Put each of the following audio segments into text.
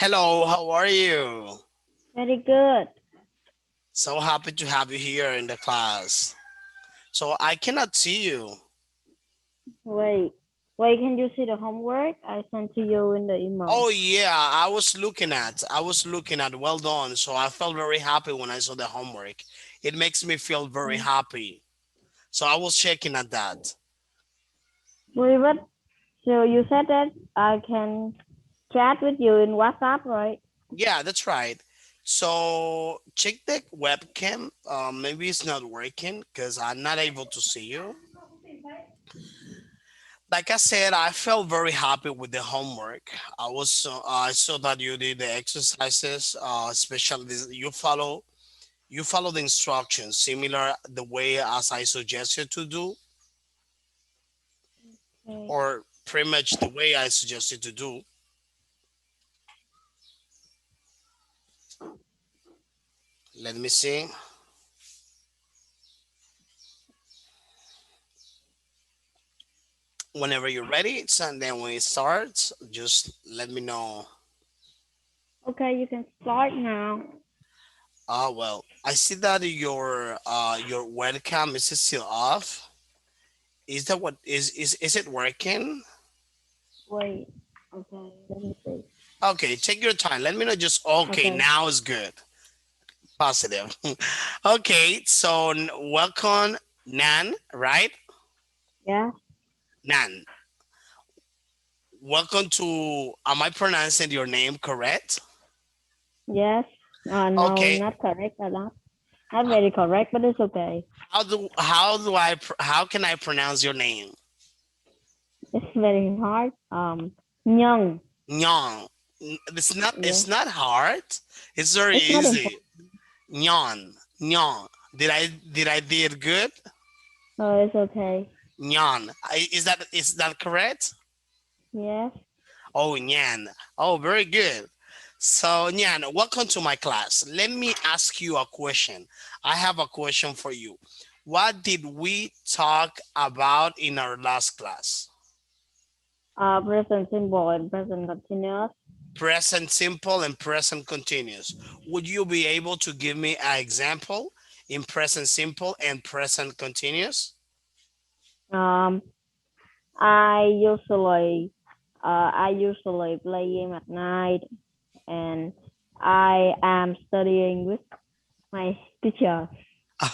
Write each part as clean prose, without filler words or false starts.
Hello, how are you? Very good. So happy to have you here in the class. So I cannot see you. Wait. Wait, can you see the homework I sent to you in the email? Oh yeah, I was looking at. Well done. So I felt very happy when I saw the homework. It makes me feel very Mm. happy. So I was checking at that. Wait, what? So you said that I can chat with you in WhatsApp, right? Yeah, that's right. So check the webcam. Maybe it's not working because I'm not able to see you. Like I said, I felt very happy with the homework. I saw that you did the exercises, especially you follow the instructions similar the way as I suggested to do, Okay. or pretty much the way I suggested to do. Let me see. Whenever you're ready, and then when it starts, just let me know. Okay, you can start now. Well, I see that your webcam is still off. Is that what is it working? Wait. Okay, let me see. Okay, take your time. Let me know. Just okay. Okay. Now is good. Positive. Okay, so welcome, Nan. Right, Yeah. Nan. Welcome to. Am I pronouncing your name correct? Yes. No, Okay. not correct. Not very correct, but it's okay. How can I pronounce your name? It's very hard. Young. Nyan. It's not. Yeah. It's not hard. It's very It's not important. easy. Nyan. Nyan. Did good? Oh, it's okay. Nyan. Is that correct? Yes. Oh, Nyan. Oh, very good. So, Nyan, welcome to my class. Let me ask you a question. I have a question for you. What did we talk about in our last class? Present simple and present continuous. Present simple and present continuous. Would you be able to give me an example in present simple and present continuous? Um, I usually play game at night, and I am studying with my teacher.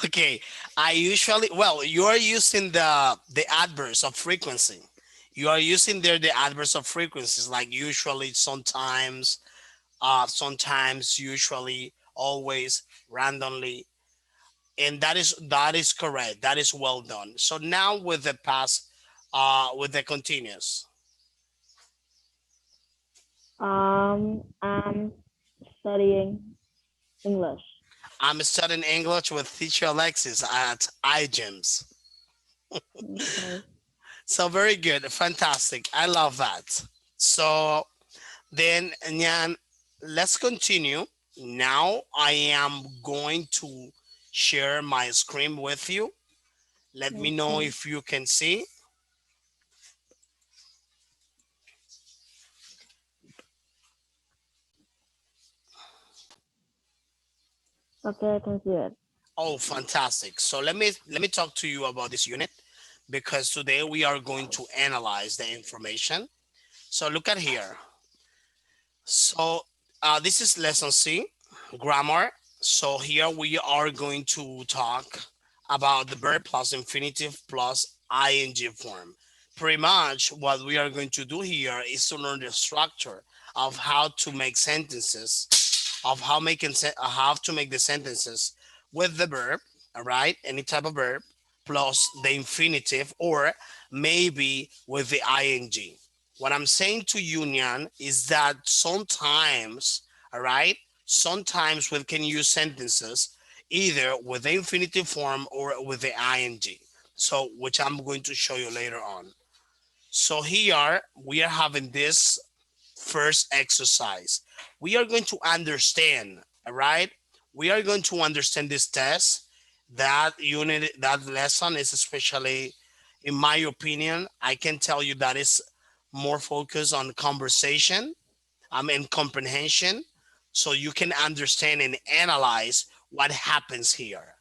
Okay, you are using the adverbs of frequency. You are using there the adverbs of frequencies like usually, sometimes, sometimes, usually, always, randomly, and that is correct. That is well done. So now with the past, with the continuous, I'm studying English. I'm studying English with teacher Alexis at iGEMS. Okay. So very good, fantastic. I love that. So then, Nyan, let's continue. Now I am going to share my screen with you. Let me know Okay. if you can see. Okay, I can see it. Oh, fantastic. So let me talk to you about this unit because today we are going to analyze the information. So look at here. So this is lesson C, grammar. So here we are going to talk about the verb plus infinitive plus ing form. Pretty much what we are going to do here is to learn the structure of how to make sentences, of how to make the sentences with the verb, all right, any type of verb, plus the infinitive, or maybe with the ing. What I'm saying to Union is that sometimes, all right, sometimes we can use sentences either with the infinitive form or with the ing. So, which I'm going to show you later on. So here we are having this first exercise. We are going to understand, all right? We are going to understand this test. That unit, that lesson is especially, in my opinion, I can tell you that is more focused on conversation, and comprehension, so you can understand and analyze what happens here.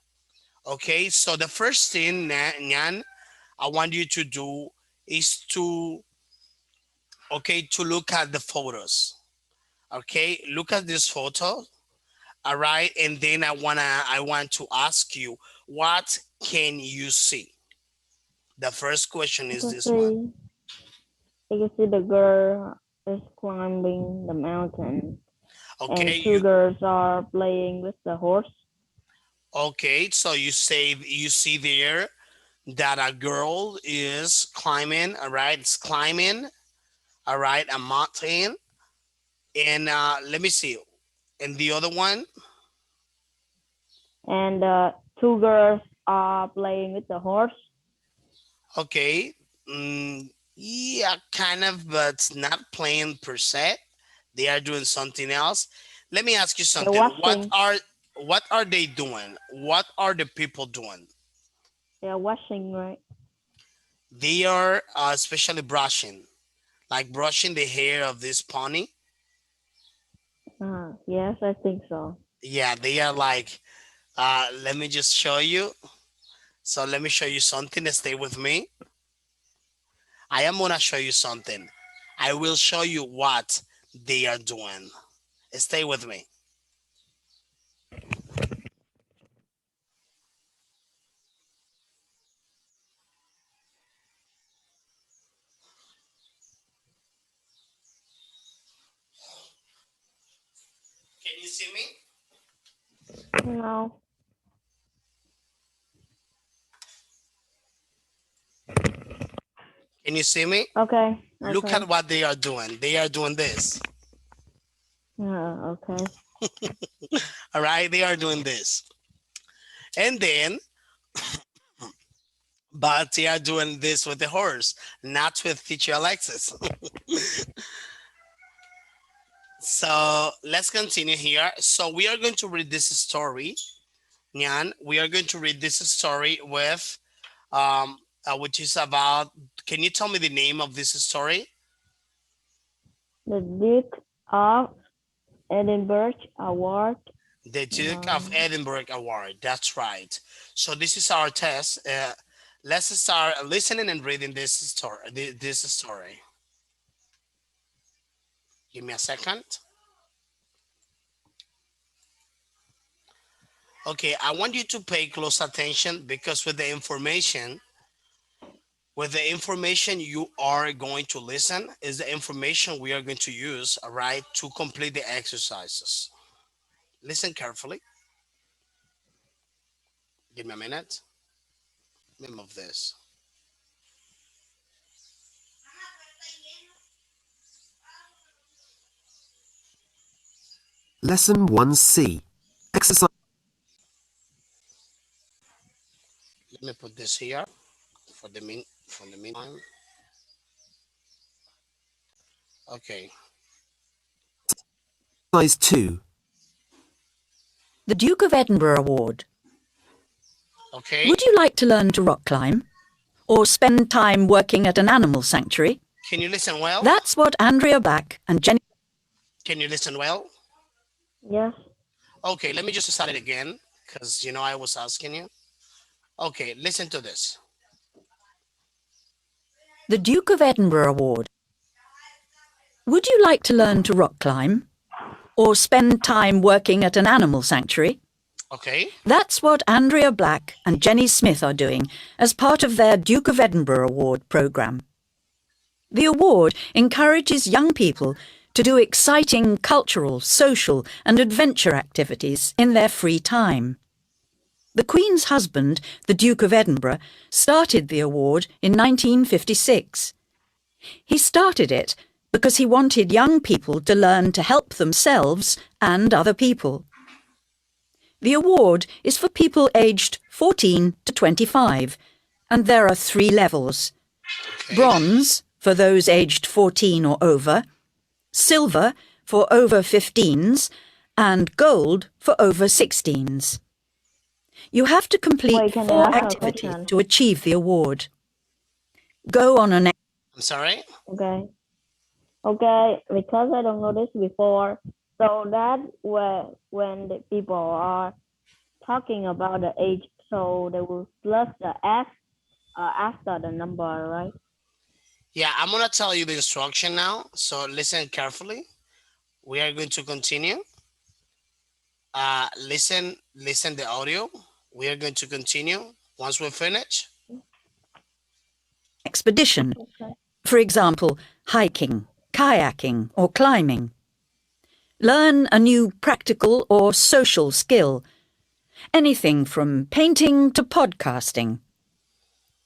Okay, so the first thing, Nyan, I want you to do is to, okay, to look at the photos. Okay, look at this photo. All right, and then I want to ask you, what can you see? The first question I is can this one. see I can see the girl is climbing the mountain, Okay, and two you girls are playing with the horse. okay, so you see there that a girl is climbing, all right, it's climbing, all right, a mountain. And let me see. And the other one, And two girls are playing with the horse. okay, yeah, kind of, but not playing per se. They are doing something else. Let me ask you They're something. washing. What are they doing? What are the people doing? They're washing, right? They are especially brushing, like brushing the hair of this pony. Yes, I think so. Yeah, they are like, let me just show you. So let me show you something. Stay with me. I am gonna show you something. I will show you what they are doing. Stay with me. Can you see me? No. Can you see me? Okay. Look Okay. at what they are doing. They are doing this. Okay. All right, they are doing this. And then, but they are doing this with the horse, not with teacher Alexis. So let's continue here. So we are going to read this story. Nyan, we are going to read this story with, which is about, can you tell me the name of this story? The Duke of Edinburgh Award. The Duke of Um, Edinburgh Award. That's right. So this is our test. Let's start listening and reading this story. This story. Give me a second. Okay, I want you to pay close attention because with the information you are going to listen is the information we are going to use, all right, to complete the exercises. Listen carefully. Give me a minute. Let me move this. Lesson 1C. Exercise. Let me put this here for the meantime. Okay. 2. The Duke of Edinburgh Award. Okay. Would you like to learn to rock climb? Or spend time working at an animal sanctuary? Can you listen well? That's what Andrea Black and Jenny... Can you listen well? yes. Okay, let me just start it again because I was asking you. Okay, listen to this. The Duke of Edinburgh Award. Would you like to learn to rock climb? Or spend time working at an animal sanctuary? Okay. That's what Andrea Black and Jenny Smith are doing as part of their Duke of Edinburgh Award programme. The award encourages young people to do exciting cultural, social and adventure activities in their free time. The Queen's husband, the Duke of Edinburgh, started the award in 1956. He started it because he wanted young people to learn to help themselves and other people. The award is for people aged 14 to 25, and there are 3 levels. Okay. Bronze for those aged 14 or over, silver for over 15s, and gold for over 16s. You have to complete Wait, can I 4 ask a activities question? to achieve the award. Go on an... I'm sorry. Okay. Okay, because I don't know this before. So that when the people are talking about the age, so they will plus the S after the number, right? Yeah, I'm gonna tell you the instruction now. So listen carefully. We are going to continue. Listen the audio. We are going to continue. Once we finish, Expedition, Okay. for example, hiking, kayaking, or climbing. Learn a new practical or social skill, anything from painting to podcasting.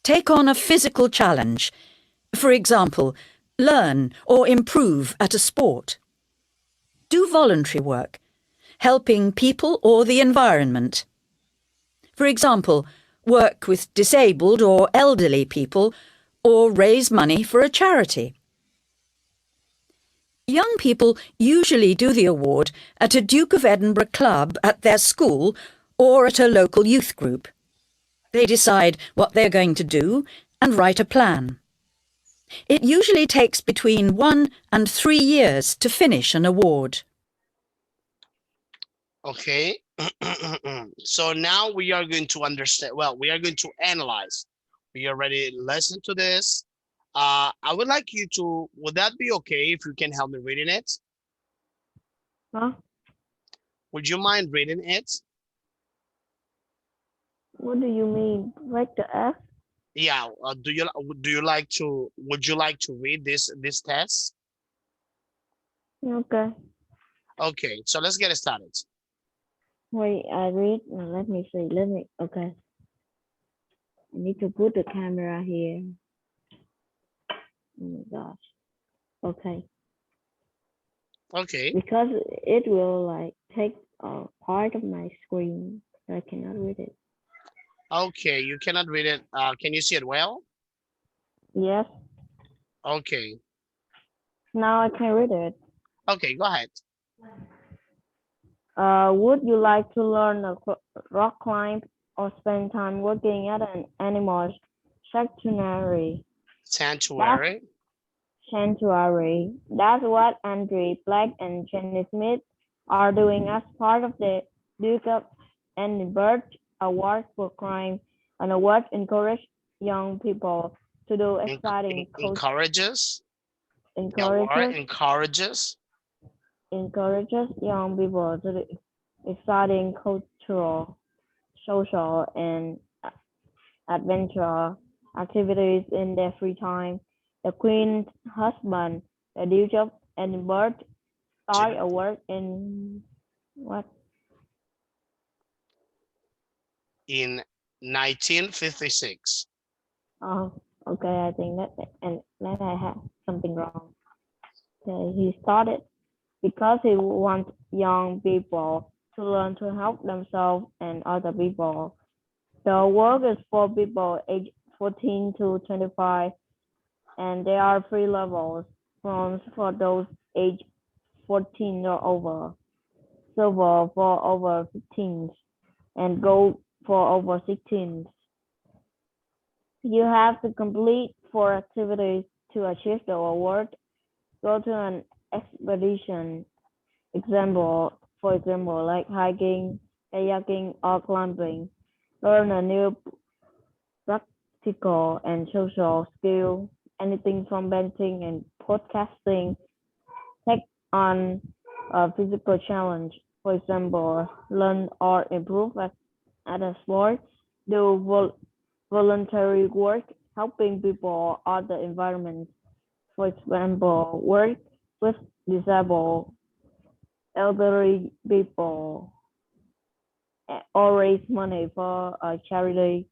Take on a physical challenge, for example, learn or improve at a sport. Do voluntary work, helping people or the environment. For example, work with disabled or elderly people or raise money for a charity. Young people usually do the award at a Duke of Edinburgh club at their school or at a local youth group. They decide what they're going to do and write a plan. It usually takes between 1 and 3 years to finish an award. okay? So now we are going to understand. Well, we are going to analyze. We already listened to this. I would like you to. Would that be okay if you can help me reading it? Huh? Would you mind reading it? What do you mean? Like the F? Yeah. Do you like to? Would you like to read this test? Okay. Okay. So let's get started. Wait, I read. Let me see. Okay. I need to put the camera here. Oh my gosh. Okay. Okay. Because it will like take a part of my screen. So I cannot read it. Okay. You cannot read it. Can you see it well? Yes. Okay. Now I can read it. Okay. Go ahead. Would you like to learn a rock climb or spend time working at an animal sanctuary? That's Sanctuary. sanctuary. That's what Andre Black and Jenny Smith are doing as part of the Duke of Edinburgh Award for Crime, an award encourage young people to do exciting Encourages. The award encourages encourages young people to do exciting cultural, social, and adventure activities in their free time. The Queen's husband, the Duke of Edinburgh, started a work in what? in 1956. Oh, okay. I think that I have something wrong. Okay, he started because he wants young people to learn to help themselves and other people. The work is for people aged 14 to 25, and there are three levels: bronze for those aged 14 or over, silver for over 15, and gold for over 16. You have to complete four activities to achieve the award. Go to an expedition, for example, like hiking, kayaking, or climbing. Learn a new practical and social skill, anything from painting and podcasting. Take on a physical challenge, for example, learn or improve at a sport. Do voluntary work, helping people or the environment. For example, work with disabled elderly people or raise money for a charity.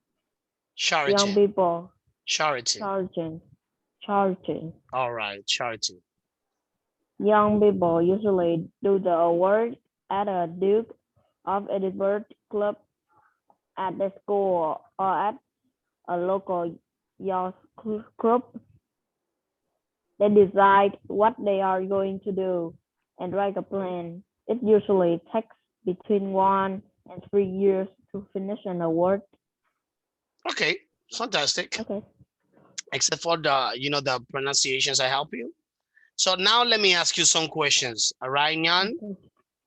Young Charity. people Charity. charging, charging. All right. Charity. Young people usually do the award at a Duke of Edinburgh club at the school or at a local youth group. They decide what they are going to do and write a plan. It usually takes between 1 and 3 years to finish an award. Okay. Fantastic. Okay. Except for the pronunciations, I help you. So now let me ask you some questions. All right, Nyan? Okay.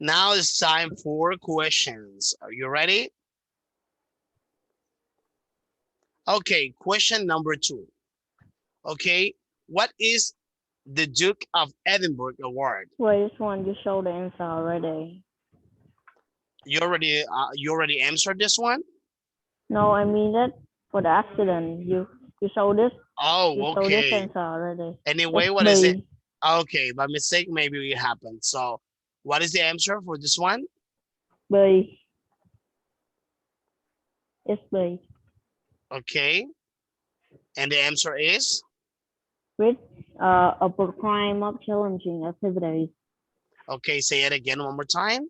Now it's time for questions. Are you ready? Okay, question number 2. Okay, what is the Duke of Edinburgh Award? Wait, this one you showed the answer already. You already answered this one? No, I mean that for the accident. You showed this you Oh, showed this okay. answer already. Anyway, It's what is it? B. Okay, by mistake, maybe it happened. So, what is the answer for this one? B. It's B. Okay, and the answer is With a crime of challenging activities okay. Say it again one more time.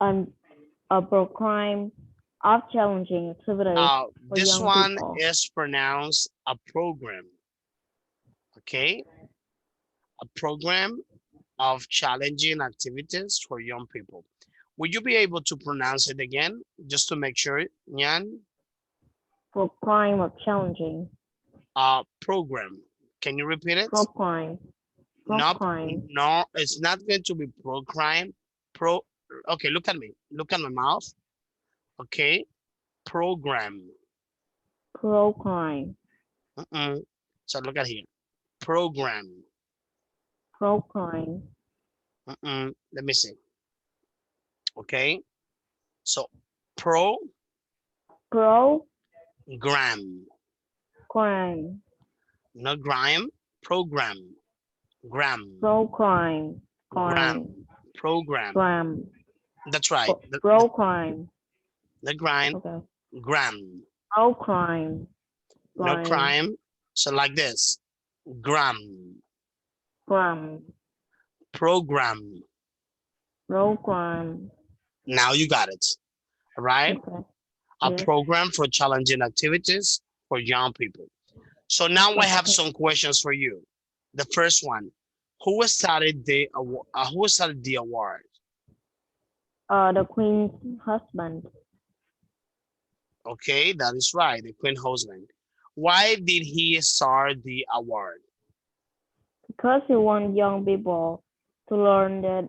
and a crime of challenging activities for This young one people. is pronounced a program. Okay, a program of challenging activities for young people. Would you be able to pronounce it again, just to make sure, Nyan? For crime of challenging. Program. Can you repeat it? Pro crime. Pro No, crime. no, it's not going to be pro crime. Pro. Okay, look at me. Look at my mouth. Okay, program. Pro crime. So look at here. Program. Pro crime. Let me see. Okay, so program. Pro crime. Not grime. Program. Gram. Pro crime. Gram. Crime. Program. Gram. That's right. Pro crime. The grind. Okay. Gram. Pro crime. No Crime. crime. So like this. Gram. Crime. Program. Pro crime. Now you got it. All right. Okay. A Yes. program for challenging activities for young people. So now I have Okay. some questions for you. The first one, who started the award? The queen's husband. Okay, that is right, the Queen husband. Why did he start the award? Because he wants young people to learn that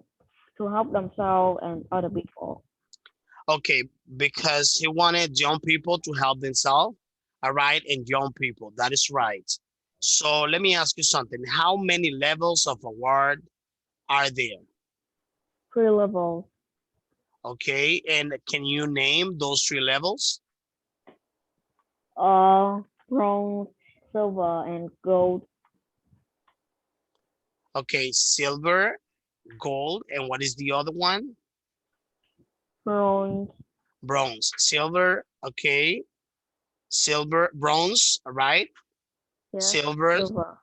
to help themselves and other people. Okay, because he wanted young people to help themselves. All right, and young people. That is right. So let me ask you something. How many levels of award are there? 3 levels. Okay, and can you name those 3 levels? Bronze, silver, and gold. Okay, silver, gold, and what is the other one? Bronze. Bronze, silver, okay, silver, bronze, all right, Yes. silver, Silver.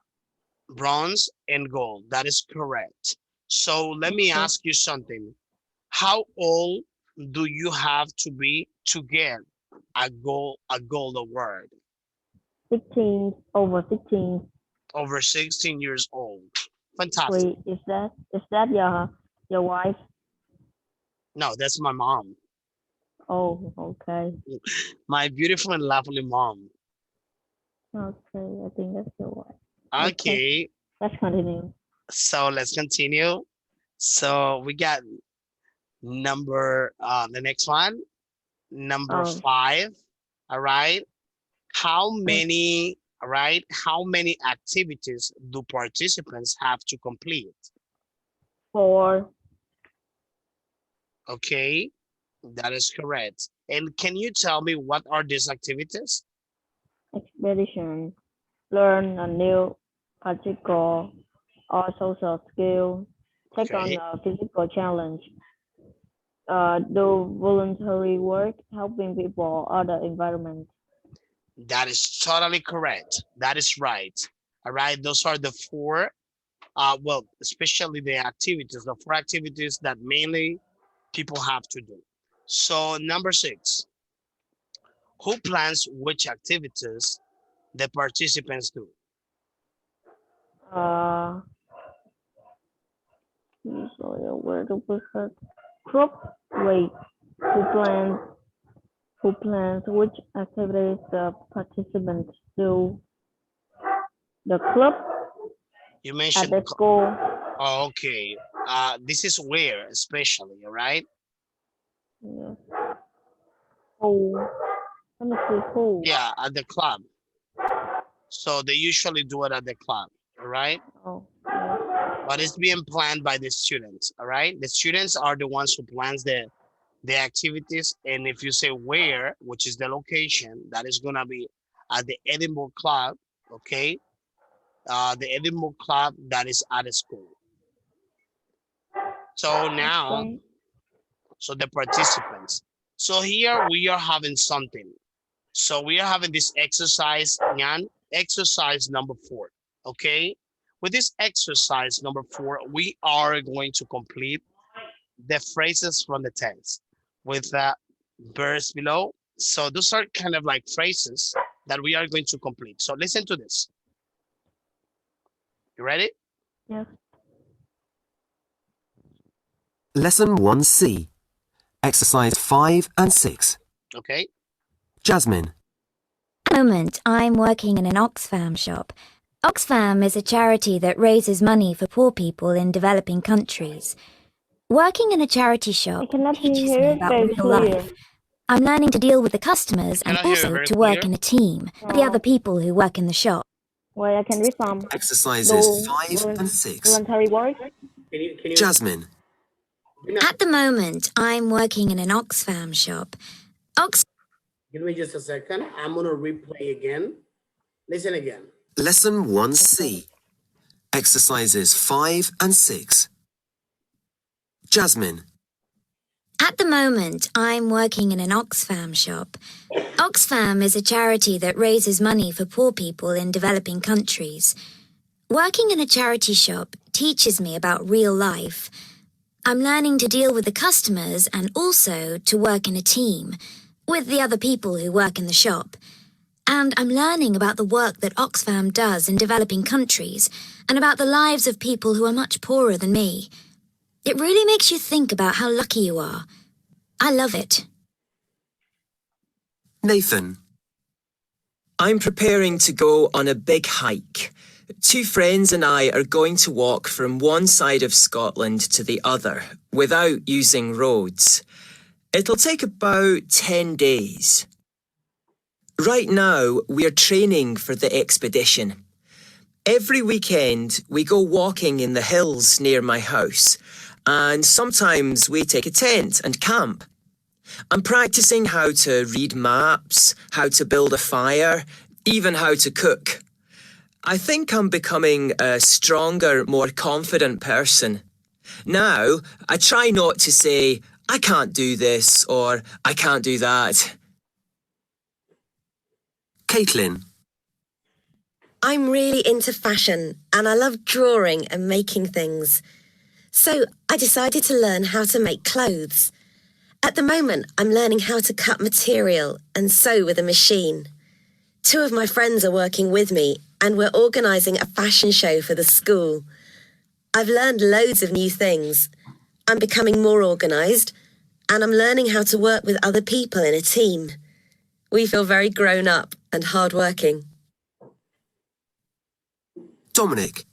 bronze, and gold. That is correct. So let me Okay. ask you something. How old do you have to be to get a gold award? 16. Over 16. Over 16 years old. Fantastic. Wait, is that your wife? No, that's my mom. Oh, okay. My beautiful and lovely mom. Okay, I think that's your wife. Okay, Okay, let's continue. so let's continue. So we got the next one, number Um, 5. All right. How yes, many, all right, how many activities do participants have to complete? for Okay, that is correct. And can you tell me what are these activities? expedition, learn a new practical or social skill, take on Okay, a physical challenge, do voluntary work, helping people, other environment. that is totally correct. That is right. All right, those are the 4, well, especially the activities, the 4 activities that mainly people have to do. So number 6, who plans which activities the participants do? Uh, usually where to put her group. Wait, who plans who plans which activities the participants do? The club, You At mentioned, the school. oh, okay. This is where, especially, all right? Yeah. School. Let me see school. Yeah, at the club. So they usually do it at the club, all right? Oh, yes. But it's being planned by the students, all right? The students are the ones who plans the activities. And if you say where, which is the location, that is gonna be at the Edinburgh Club, okay? The Edinburgh Club that is at a school. So now, Okay. so the participants. So here we are having something. So we are having this exercise, Nyan, exercise number 4, okay? With this exercise number 4, we are going to complete the phrases from the text with verbs below. So those are kind of like phrases that we are going to complete. So listen to this. You ready? Yes. Lesson 1C. Exercise 5 and 6. Okay. Jasmine. Moment, I'm working in an Oxfam shop. Oxfam is a charity that raises money for poor people in developing countries. Working in a charity I shop cannot teaches hear me it about very real clear. life. I'm learning to deal with the customers and Cannot hear you also very to work clear. in a team with the other Oh, people who work in the shop. where I can read from. Exercises Do 5 and 6. voluntary work. Can you Jasmine. At the moment, I'm working in an Oxfam shop. give me just a second? I'm gonna replay again. Listen again. Lesson Okay. 1C. Exercises 5 and 6. Jasmine. At the moment, I'm working in an Oxfam shop. Oxfam is a charity that raises money for poor people in developing countries. Working in a charity shop teaches me about real life. I'm learning to deal with the customers and also to work in a team with the other people who work in the shop. And I'm learning about the work that Oxfam does in developing countries and about the lives of people who are much poorer than me. It really makes you think about how lucky you are. I love it. Nathan. I'm preparing to go on a big hike. 2 friends and I are going to walk from one side of Scotland to the other without using roads. It'll take about 10 days. Right now, we're training for the expedition. Every weekend, we go walking in the hills near my house, and sometimes we take a tent and camp. I'm practicing how to read maps, how to build a fire, even how to cook. I think I'm becoming a stronger, more confident person. Now, I try not to say, I can't do this or I can't do that. Caitlin. I'm really into fashion and I love drawing and making things. So I decided to learn how to make clothes. At the moment, I'm learning how to cut material and sew with a machine. 2 of my friends are working with me and we're organising a fashion show for the school. I've learned loads of new things. I'm becoming more organised and I'm learning how to work with other people in a team. We feel very grown up and hardworking. Dominic.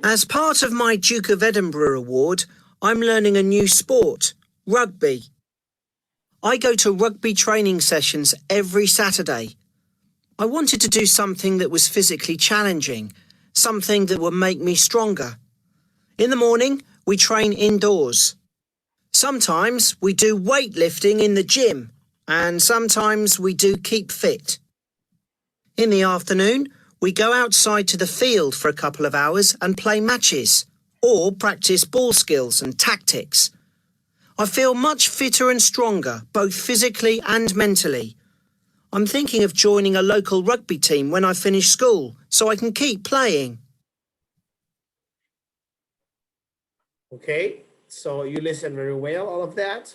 As part of my Duke of Edinburgh award, I'm learning a new sport, rugby. I go to rugby training sessions every Saturday. I wanted to do something that was physically challenging, something that would make me stronger. In the morning, we train indoors. Sometimes we do weightlifting in the gym, and sometimes we do keep fit. In the afternoon, we go outside to the field for a couple of hours and play matches, or practice ball skills and tactics. I feel much fitter and stronger, both physically and mentally. I'm thinking of joining a local rugby team when I finish school, so I can keep playing. Okay, so you listen very well, all of that.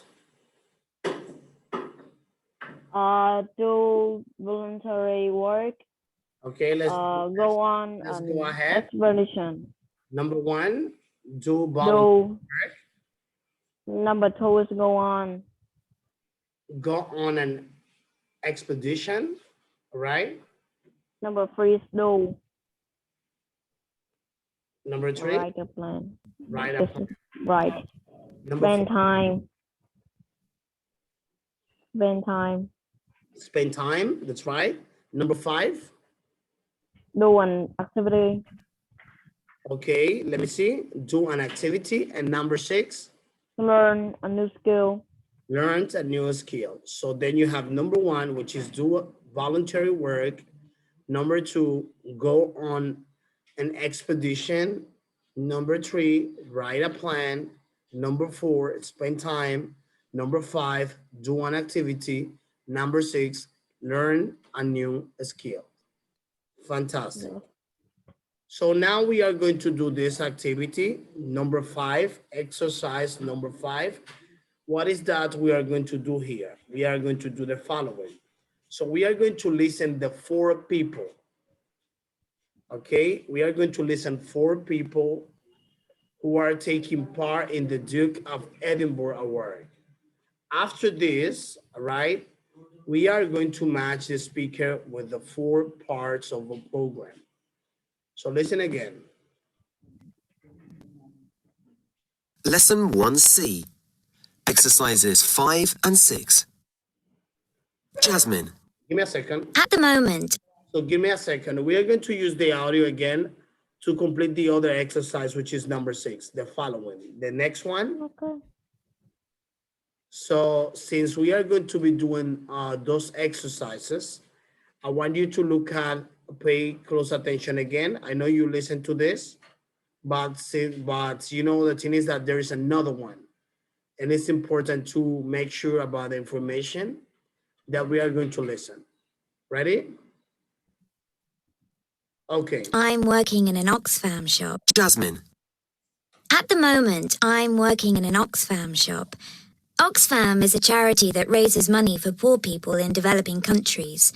Do voluntary work. Okay, Go on let's an go ahead. expedition. Number 1, do Do work. number 2 is go on. Go on an expedition, right? Number 3 is do. Number 3, Write a plan. write a This plan. is right. Number Spend 4, time. Spend time. spend time. That's right. Number 5, Do an activity. okay, let me see. Do an activity. And number 6, Learn a new skill. learn a new skill. So then you have number 1, which is do voluntary work. Number 2, go on an expedition. Number 3, write a plan. Number 4, spend time. Number 5, do an activity. Number 6, learn a new skill. Fantastic. So now we are going to do this activity. Number 5, exercise number 5. What is that we are going to do here? We are going to do the following. So we are going to listen the 4 people. Okay, we are going to listen 4 people who are taking part in the Duke of Edinburgh Award. After this, right, we are going to match the speaker with the 4 parts of the program. So listen again. Lesson 1C. Exercises 5 and 6. Jasmine. Give me a second. At the moment, So give me a second. We are going to use the audio again to complete the other exercise, which is number 6, the following. The next one. Okay. So since we are going to be doing those exercises, I want you to look at, pay close attention again. I know you listen to this, but you know, the thing is that there is another one. And it's important to make sure about the information that we are going to listen. Ready? Okay. I'm working in an Oxfam shop. Jasmine. At the moment, I'm working in an Oxfam shop. Oxfam is a charity that raises money for poor people in developing countries.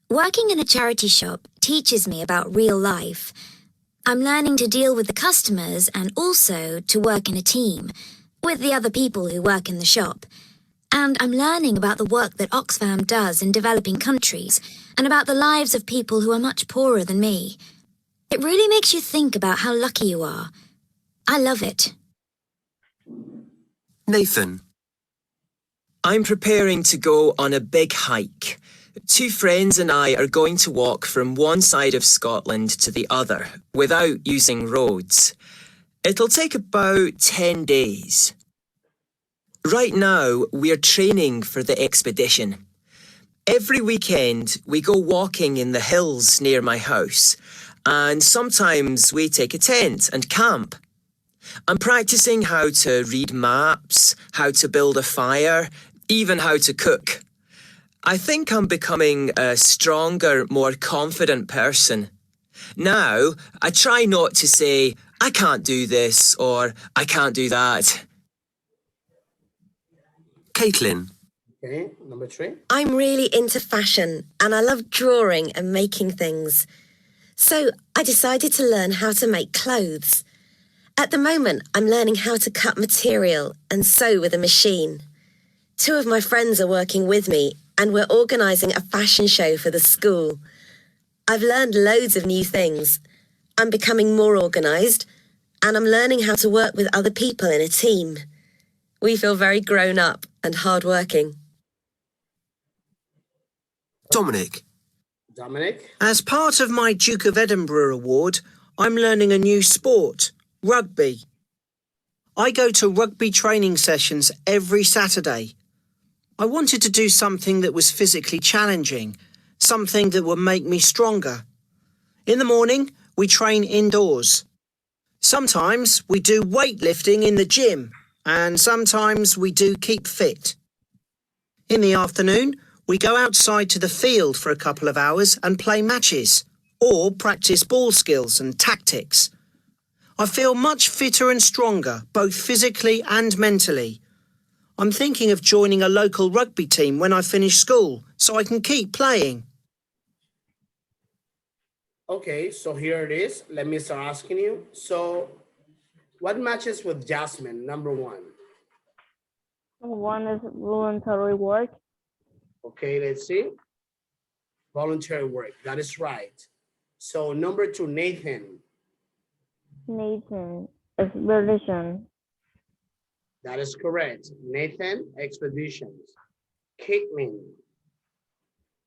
Working in a charity shop teaches me about real life. I'm learning to deal with the customers and also to work in a team with the other people who work in the shop. And I'm learning about the work that Oxfam does in developing countries and about the lives of people who are much poorer than me. It really makes you think about how lucky you are. I love it. Nathan. I'm preparing to go on a big hike. 2 friends and I are going to walk from one side of Scotland to the other without using roads. It'll take about 10 days. Right now, we're training for the expedition. Every weekend, we go walking in the hills near my house, and sometimes we take a tent and camp. I'm practicing how to read maps, how to build a fire, even how to cook. I think I'm becoming a stronger, more confident person. Now, I try not to say, I can't do this or I can't do that. Caitlin. Okay, number 3. I'm really into fashion and I love drawing and making things. So I decided to learn how to make clothes. At the moment, I'm learning how to cut material and sew with a machine. 2 of my friends are working with me and we're organising a fashion show for the school. I've learned loads of new things. I'm becoming more organised and I'm learning how to work with other people in a team. We feel very grown up and hardworking. Dominic. Dominic. As part of my Duke of Edinburgh award, I'm learning a new sport, rugby. I go to rugby training sessions every Saturday. I wanted to do something that was physically challenging, something that would make me stronger. In the morning, we train indoors. Sometimes we do weightlifting in the gym, and sometimes we do keep fit. In the afternoon, we go outside to the field for a couple of hours and play matches, or practice ball skills and tactics. I feel much fitter and stronger, both physically and mentally. I'm thinking of joining a local rugby team when I finish school, so I can keep playing. Okay, so here it is. Let me start asking you. So what matches with Jasmine, number 1? Number 1 is voluntary work. Okay, let's see. Voluntary work, that is right. So number 2, Nathan. Nathan expedition. That is correct. Nathan, expeditions. Caitlin.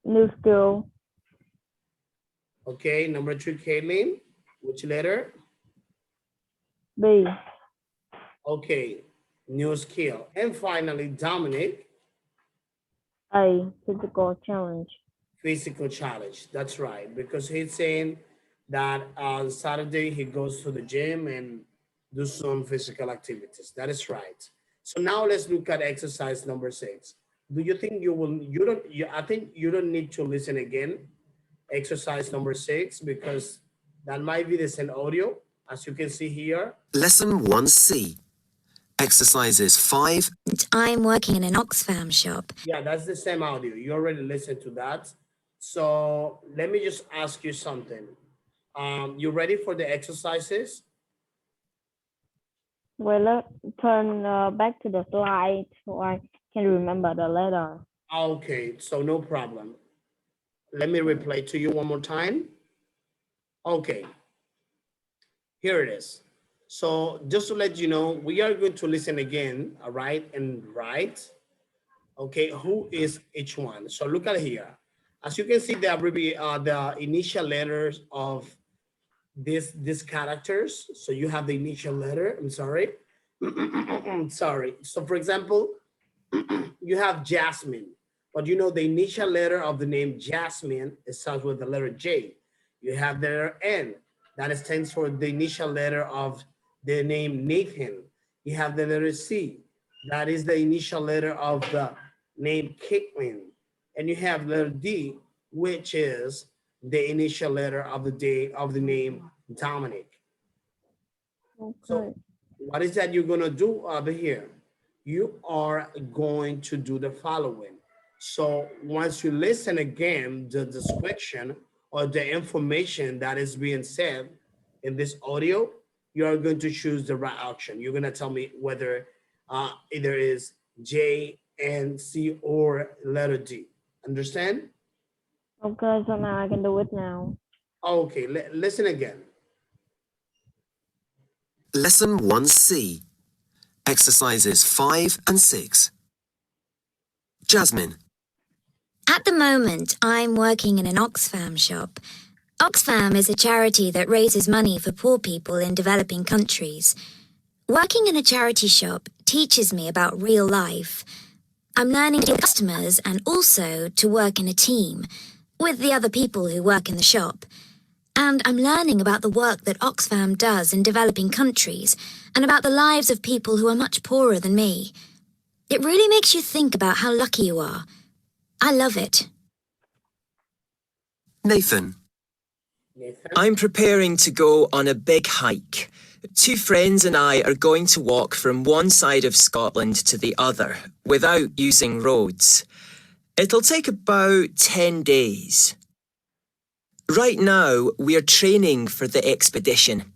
New skill. Okay, number 2, Caitlin. Which letter? B. Okay, new skill. And finally, Dominic, A. Physical challenge. physical challenge. That's right, because he's saying that on Saturday he goes to the gym and do some physical activities. That is right. So now let's look at exercise number 6. Do you think I think you don't need to listen again. Exercise number 6, because that might be the same audio, as you can see here. Lesson 1C. Exercises 5. I'm working in an Oxfam shop. Yeah, that's the same audio. You already listened to that. So let me just ask you something. You ready for the exercises? Well, let's turn back to the slide so I can remember the letter. Okay, so no problem. Let me replay to you one more time. Okay, here it is. So just to let you know, we are going to listen again, all right, and write. Okay, who is each one? So look at here. As you can see, the initial letters of these characters. So you have the initial letter. I'm sorry. Sorry. So for example, you have Jasmine, but you know the initial letter of the name Jasmine, it starts with the letter J. You have the letter N, that stands for the initial letter of the name Nathan. You have the letter C, that is the initial letter of the name Caitlin. And you have letter D, which is the initial letter of the name Dominic. Okay. So what is that you're gonna do over here? You are going to do the following. So once you listen again, the description or the information that is being said in this audio, you are going to choose the right option. You're gonna tell me whether either is J, N, C, or letter D. Understand? Okay, so now I can do it now. Okay, listen again. Lesson 1C. Exercises 5 and 6. Jasmine. At the moment, I'm working in an Oxfam shop. Oxfam is a charity that raises money for poor people in developing countries. Working in a charity shop teaches me about real life. I'm learning to deal with customers and also to work in a team with the other people who work in the shop. And I'm learning about the work that Oxfam does in developing countries and about the lives of people who are much poorer than me. It really makes you think about how lucky you are. I love it. Nathan. Nathan? I'm preparing to go on a big hike. 2 friends and I are going to walk from one side of Scotland to the other without using roads. It'll take about 10 days. Right now, we're training for the expedition.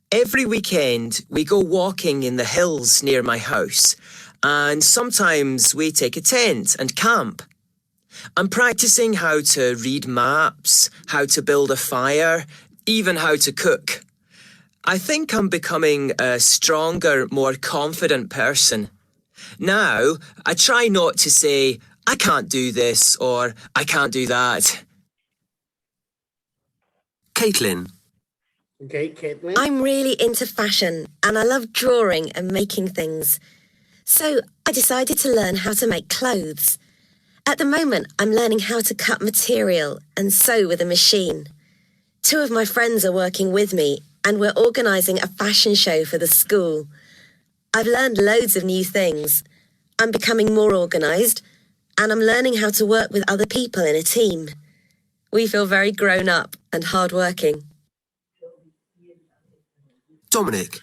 Every weekend, we go walking in the hills near my house, and sometimes we take a tent and camp. I'm practicing how to read maps, how to build a fire, even how to cook. I think I'm becoming a stronger, more confident person. Now, I try not to say, I can't do this or I can't do that. Caitlin. Okay, Caitlin. I'm really into fashion and I love drawing and making things. So I decided to learn how to make clothes. At the moment, I'm learning how to cut material and sew with a machine. 2 of my friends are working with me and we're organising a fashion show for the school. I've learned loads of new things. I'm becoming more organised and I'm learning how to work with other people in a team. We feel very grown up and hardworking. Dominic.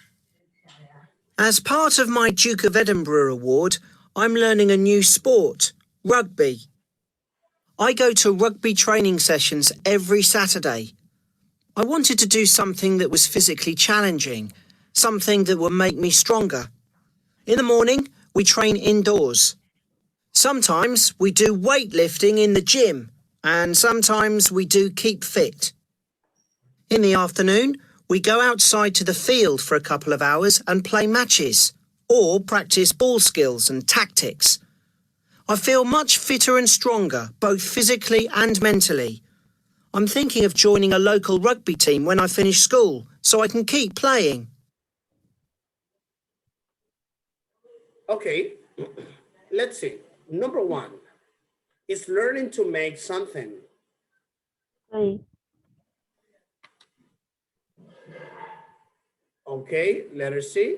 As part of my Duke of Edinburgh award, I'm learning a new sport, rugby. I go to rugby training sessions every Saturday. I wanted to do something that was physically challenging, something that would make me stronger. In the morning, we train indoors. Sometimes we do weightlifting in the gym, and sometimes we do keep fit. In the afternoon, We go outside to the field for a couple of hours and play matches, or practice ball skills and tactics. I feel much fitter and stronger, both physically and mentally. I'm thinking of joining a local rugby team when I finish school, so I can keep playing. Okay, let's see. Number one is learning to make something. 3. Okay, letter C.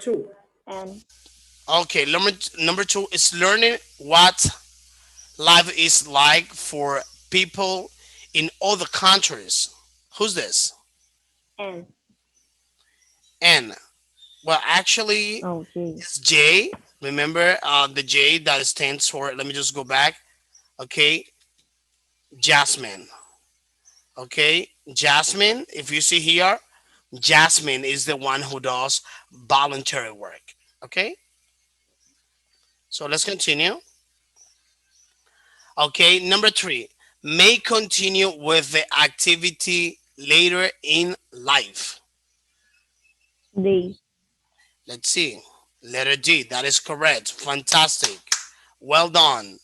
Two. N. Okay, number two is learning what life is like for people in other countries. Who's this? N. N. Well, actually, Oh, G. it's J. Remember the J that stands for, let me just go back. Okay, Jasmine. Okay, Jasmine, if you see here, Jasmine is the one who does voluntary work. Okay, so let's continue. Okay, number three, may continue with the activity later in life. D. Let's see. Letter D, that is correct. Fantastic. Well done.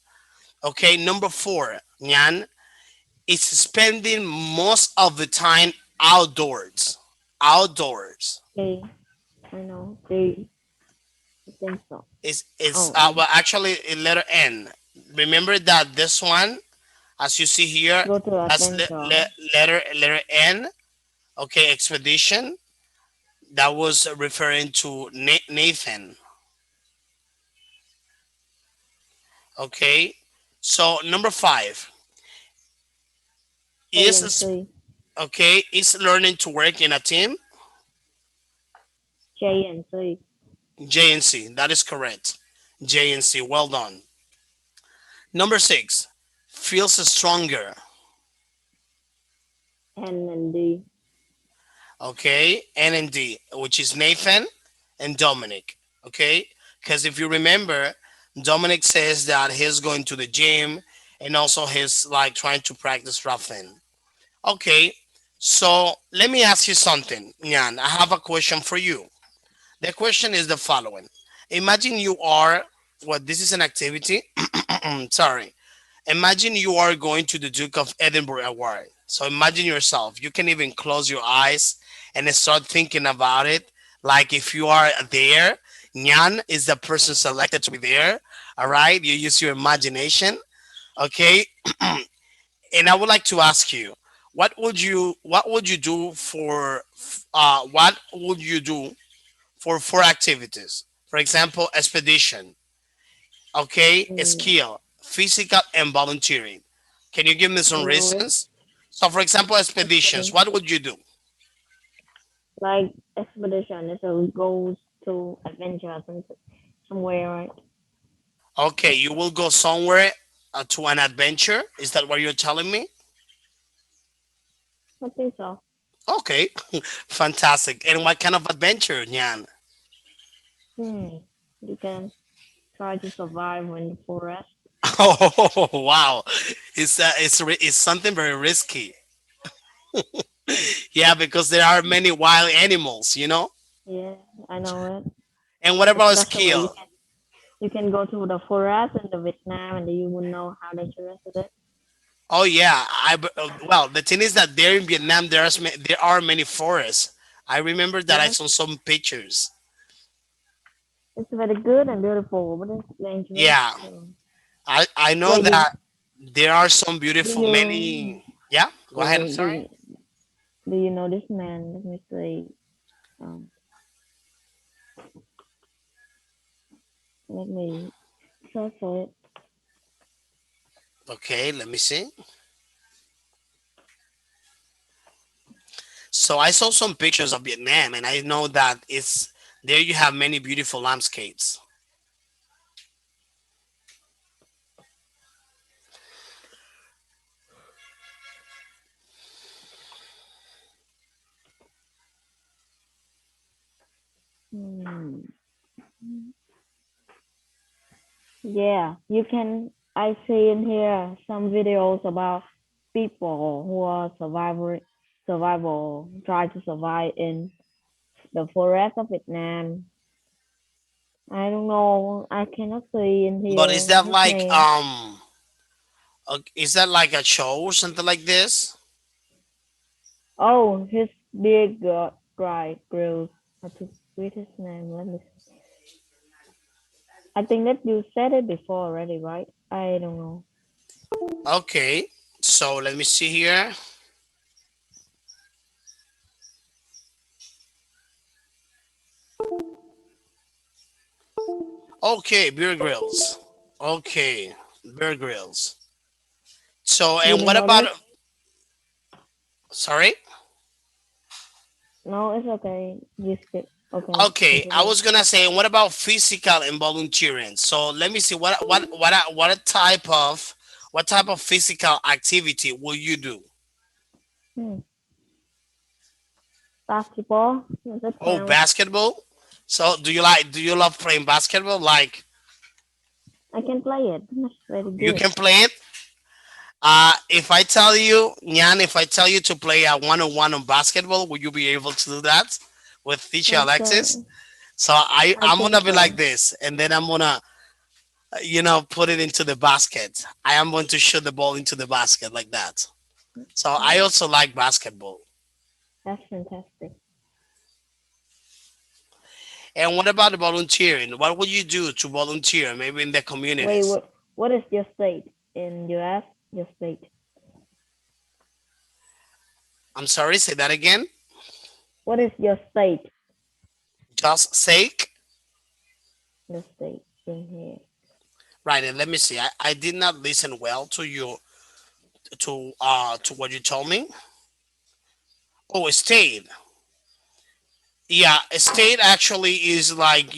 Okay, number four, Nyan, is spending most of the time outdoors. Outdoors. A. I know. D. I think so. It's Oh, A. well actually letter N. Remember that this one, as you see here, Go to that's adventure. letter N. Okay, expedition. That was referring to Nathan. Okay, so number five A and is C. okay is learning to work in a team. J and C. J and C. That is correct. J and C. Well done. Number six, feels stronger. N and D. Okay, N and D, which is Nathan and Dominic. Okay, because if you remember, Dominic says that he's going to the gym and also he's like trying to practice roughing. Okay, so let me ask you something, Nyan. I have a question for you. The question is the following: imagine you are what this is an activity. Sorry. Imagine you are going to the Duke of Edinburgh Award. So imagine yourself. You can even close your eyes and then start thinking about it. Like if you are there, Nyan is the person selected to be there. All right. You use your imagination. Okay. And I would like to ask you, what would you do for what would you do for four activities? For example, expedition. Okay, Mm, skill, physical, and volunteering. Can you give me I some know it. reasons? So, for example, expeditions, Expedition. what would you do? Like expedition is a goes to adventure somewhere, right? Okay, you will go somewhere to an adventure. Is that what you're telling me? I think so. Okay, fantastic. And what kind of adventure, Nyan? Hmm. You can try to survive in the forest. Oh, wow. It's something very risky. Yeah, because there are many wild animals. Yeah, I know it. And what about Especially skill? you can go to the forest in the Vietnam and you will know how dangerous it is. Oh yeah, well, the thing is that there in Vietnam there are many forests. I remember that I Yes, saw some pictures. it's very good and beautiful, but it's dangerous. Yeah, So. I know Wait, that there are some do beautiful you many. Yeah, go ahead. I'm wait, sorry. do you know this man? Let me see. Um, let me search for it. Okay, let me see. So I saw some pictures of Vietnam, and I know that it's there. You have many beautiful landscapes. Hmm. Yeah, you can. I see in here some videos about people who are survivors survival, try to survive in the forest of Vietnam. I don't know. I cannot see in But is here that his like name. is that like a show or something like this? Oh, his big dry grills. I have to read his name. Let me. I think that you said it before already, right? I don't know. Okay, so let me see here. Okay, beer grills. Okay, beer grills. So, You and don't what know about? this? Sorry. No, it's okay. You skip. Okay, Okay, I continue. was gonna say, what about physical and volunteering? So let me see what type of physical activity will you do? Hmm. Basketball. Does that Oh, count? basketball. So do you love playing basketball? Like I can play it. That's very you good. can play it. If I tell you, Nyan, if I tell you to play a one-on-one on basketball, will you be able to do that with teacher That's Alexis? So I I'm think gonna be like so. this, and then I'm gonna put it into the basket. I am going to shoot the ball into the basket like that. So I Oh, also like basketball. that's fantastic. And what about the volunteering? What would you do to volunteer, maybe in the Wait, communities? what is your state in US? Your state. I'm sorry, say that again. What is your state? Just sake. The state in here. Right, and let me see. I did not listen well to you to what you told me. Oh, state. Yeah, a state actually is like,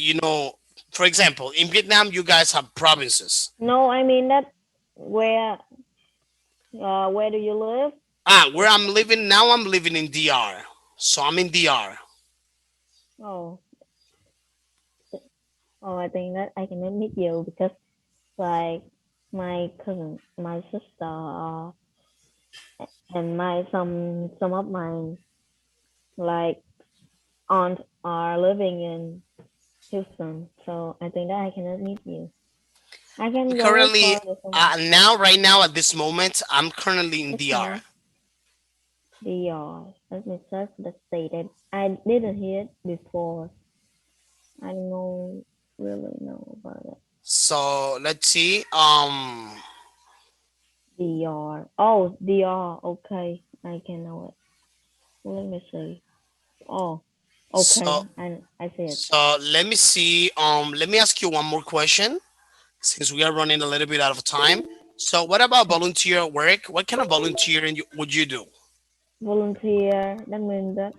for example, in Vietnam you guys have provinces. No, I mean that where where do you live? Where I'm living now, I'm living in DR. So I'm in DR. Oh, oh, I think that I cannot meet you because like my cousin, my sister, and my some of my like aunt are living in Houston, so I think that I cannot meet you. I can go Currently, for the summer. right now at this moment, I'm currently in DR. Okay, let me search the state. I didn't hear it before. I don't know really know about it. So let's see. DR. Oh, DR. Okay, I can know it. Let me see. Oh, So okay, I see it. let me see. Let me ask you one more question, since we are running a little bit out of time. So what about volunteer work? What kind of volunteering would you do? Volunteer. That means that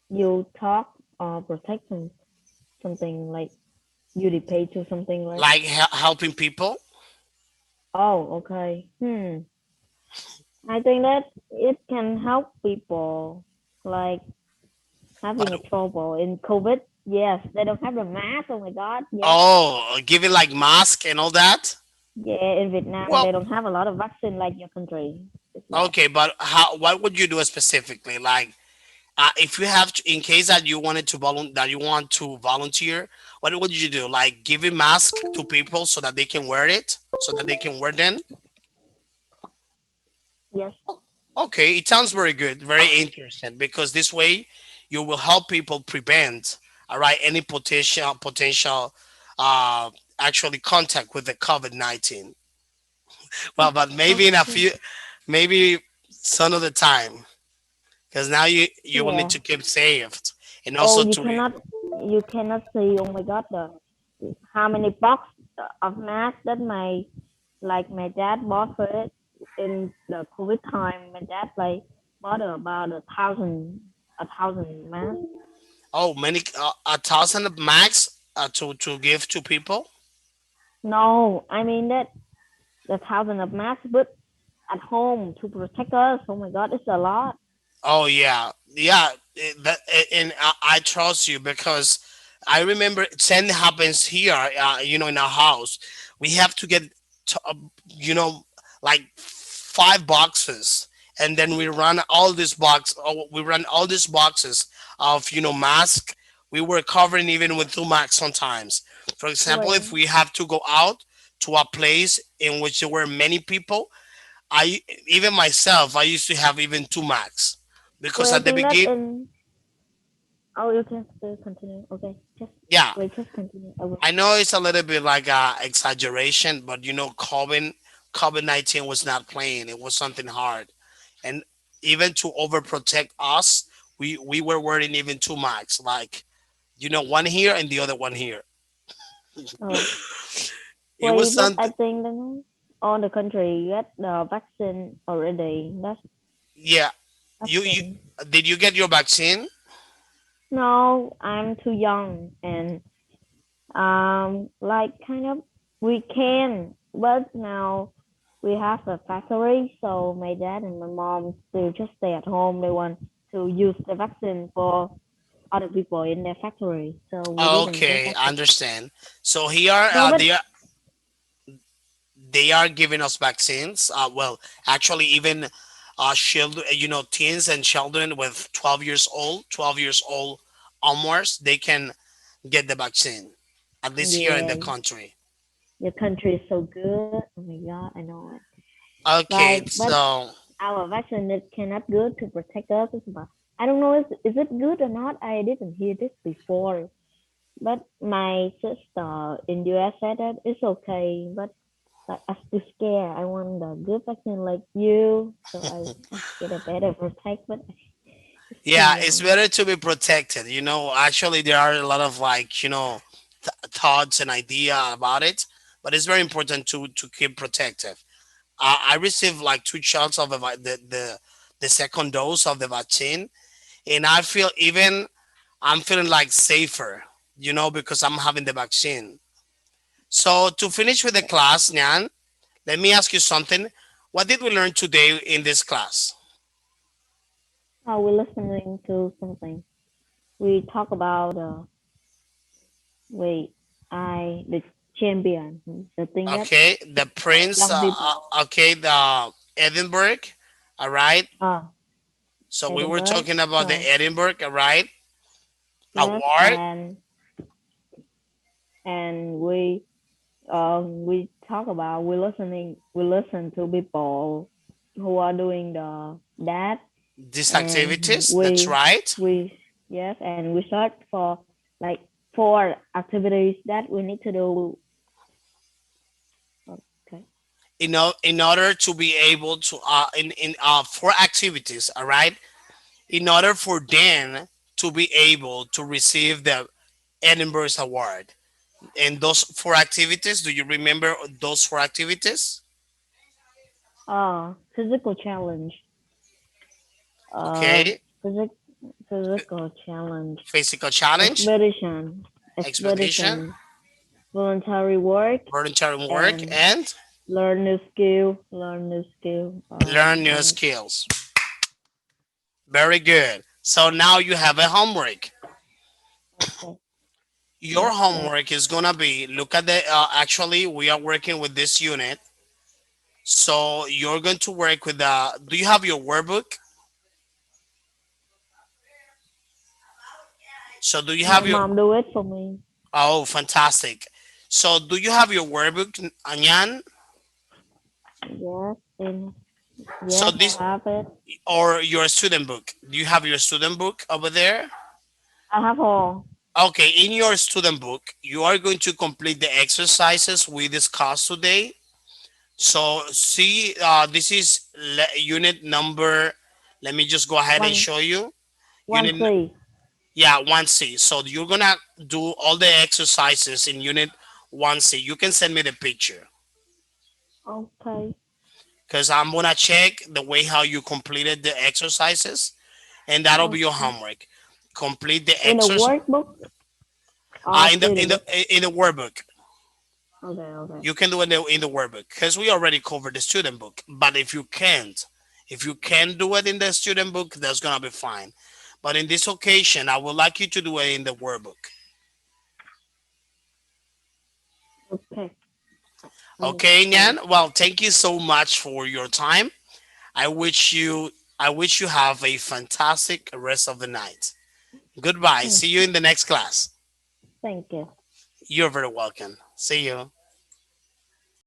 you talk or protect something like you pay to something like. Like helping people? Oh, okay. I think that it can help people like But having a trouble in COVID. Yes, they don't have the mask. Oh my God. Yes. oh, giving like mask and all that? Yeah, in Vietnam Well, they don't have a lot of vaccine like your country. It's like okay, but what would you do specifically? Like if you have to, in case that you wanted to that you want to volunteer, what would you do? Like giving mask to people so that they can wear it, so that they can wear them? yes, Okay, it sounds very good, very interesting, because this way you will help people prevent, all right, any potential uh actually contact with the COVID-19. Well, but maybe in a okay. few, maybe some of the time, because now you will need Yeah. to keep saved, and Oh, also to you cannot see. Oh my God, the how many box of masks that my dad bought for it in the COVID time. My dad like bought about a thousand masks. oh many 1,000 max to give to people. No, I mean that the thousand of masks, but at home to protect us. Oh my God, it's a lot. Oh yeah, yeah. And I trust you because I remember same happens here. In our house, we have to get, to, you know, like 5 boxes, and then we run all these boxes of mask. We were covering even with two masks sometimes. For example, if Wait, we have to go out to a place in which there were many people, I even myself, I used to have even two masks because wait, I at the think that beginning, in. Oh, you can still continue. Okay, just yeah, wait, just continue. I will. I know it's a little bit like a exaggeration, but COVID-19 was not playing. It was something hard, and even to overprotect us, we were wearing even two masks, like one here and the other one here. Oh, It was wait, but I something. think that all the country get the vaccine already. Yeah, you Vaccine. did you get your vaccine? No, I'm too young and like kind of we can, but now we have a factory, so my dad and my mom still just stay at home. They want to use the vaccine for other people in their factory, so we didn't get Okay, I vaccine. understand. So here, No, but they are giving us vaccines. Well, actually, even children, teens and children with 12 years old onwards, they can get the vaccine. At least here in the yeah, country. your country is so good. Oh my god, I know it. Like, Okay, but so our vaccine it cannot good to protect us. But I don't know is it good or not. I didn't hear this before. But my sister in US said that it's okay, but like I'm still scared. I want the good vaccine like you, so I get a better protect, but it's too yeah, it's young. better to be protected. Actually, there are a lot of like thoughts and idea about it, but it's very important to keep protective. I received like two shots of the second dose of the vaccine, and I feel even I'm feeling like safer, because I'm having the vaccine. So to finish with the class, Nyan, let me ask you something. What did we learn today in this class? Oh, we're listening to something. We talk about wait, the champion, the thing that Okay, the Prince. young people. Okay, the Edinburgh. All right. Ah, So we were Edinburgh. talking about the So Edinburgh. All right. yes, Award. and we talk about we listen to people who are doing that These and activities. That's right. we yes and we search for like four activities that we need to do. Okay. In order to be able to in four activities. All right. In order for them to be able to receive the Edinburgh Award. And those four activities, do you remember those four activities? Physical challenge. uh Okay. physic, Physical challenge, Physical challenge, expedition, expedition, expedition, voluntary work, volunteering work, and and learn new skill. learn new And skills. Very good. So now you have a homework. okay, Your what's that? homework is gonna be look at the. Actually, we are working with this unit, so you're going to work with the. Do you have your workbook? So do you My have your? mom do it for me. Oh, fantastic. So do you have your workbook, Anyan? Yes, and So yes, this I have it. or your student book? Do you have your student book over there? I have all. Okay, in your student book, you are going to complete the exercises we discussed today. So see, this is unit number. Let me just go ahead and One show you. one Unit, C. yeah, 1C. So you're gonna do all the exercises in unit 1C. You can send me the picture Okay. because I'm gonna check the way how you completed the exercises, and that'll be your Okay. homework. Complete the In the exercise workbook or in the in student book? the in the workbook. Okay, okay. You can do it in the workbook because we already covered the student book. But if you can't do it in the student book, that's gonna be fine. But in this occasion, I would like you to do it in the workbook. Okay. Okay, Understand. Nyan. Well, thank you so much for your time. I wish you have a fantastic rest of the night. Goodbye. Thank, See you in the next class. thank you. You're very welcome. See you.